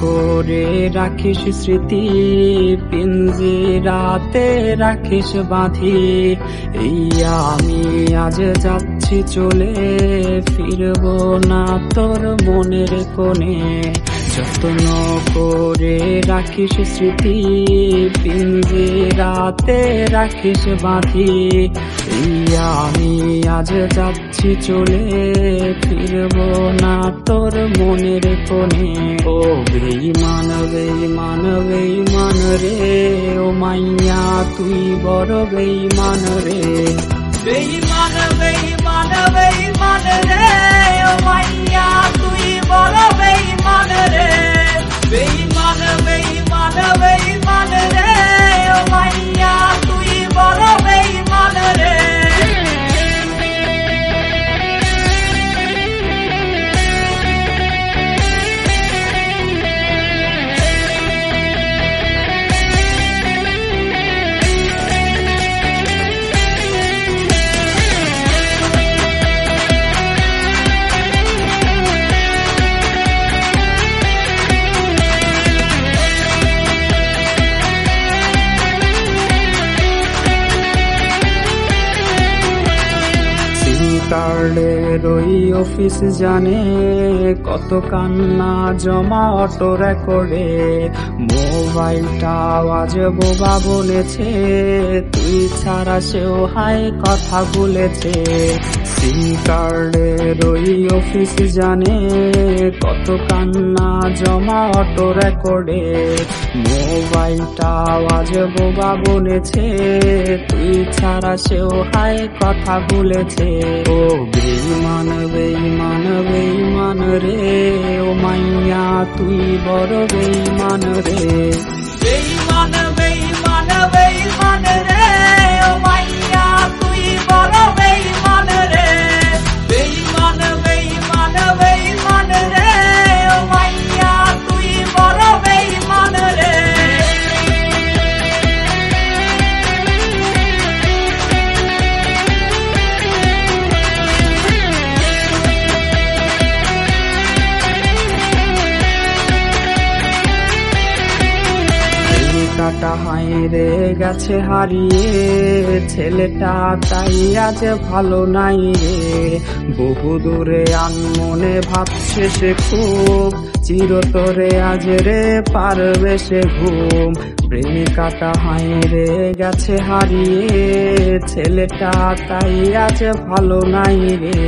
করে রাখিস স্মৃতি, পিঞ্জিরাতে রাখিস বাঁধি। এই আমি আজ যাচ্ছি চলে, ফিরবো না তোর মনের কোণে। যত্ন করে রাখিস স্মৃতি, পিঞ্জিরাতে রাখিস বাঁধি। এই আমি আজ যাচ্ছি চলে, ফিরবো না তোর মনের কোণে। ও বেঈমান বেঈমান বেঈমান রে, ও মাইয়া তুই বড় বেঈমান রে। বেঈমান বেঈমান বেঈমান রে, ও মাইয়া তুই বড় বেঈমান রে। বেঈমান বেঈমান বেঈমান রে, ও মাইয়া তুই বড় বেঈমান রে। কার্ডের ওই অফিস জানে কত কান্না জমা অটো রেকর্ডে। মোবাইলটা আজ বোবা বলেছে, তুই ছাড়া সেও হাই কথা বলেছে। সিম কার্ডের ওই অফিস জানে কত কান্না জমা অটো রেকর্ডে। মোবাইলটা আজ বোবা বলেছে, তুই ছাড়া সেও হাই কথা বলেছে। ও বেঈমান বেঈমান বেঈমান রে, ও মাইয়া তুই বড় বেঈমান রে। বেঈমান বেঈমান বেঈমান রে, ও মাইয়া তুই বড় বেঈমান রে। বেঈমান বেঈমান বেঈমান রে, ও মাইয়া তুই বড় বেঈমান রে। কাটা হাইরে গেছে হারিয়ে, ছেলেটা তাই আজ ভালো নাই রে। বহু দূরে আনমনে ভাবছে সে খুব, চিরতরে আজ রে পারবে সে ঘুম। প্রেমিকাটা হাইরে গেছে হারিয়ে, ছেলেটা তাই আজ ভালো নাই রে।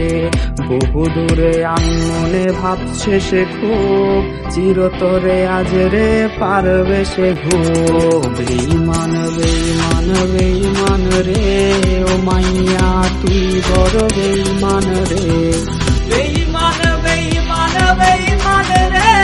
বহু দূরে আনমনে ভাবছে সে খুব, চিরতরে আজ রে পারবে সে ঘুম। বেঈমান বেঈমান বেঈমান রে, ও মাইয়া তুই বড় বেঈমান রে। বেঈমান বেঈমান বেঈমান রে,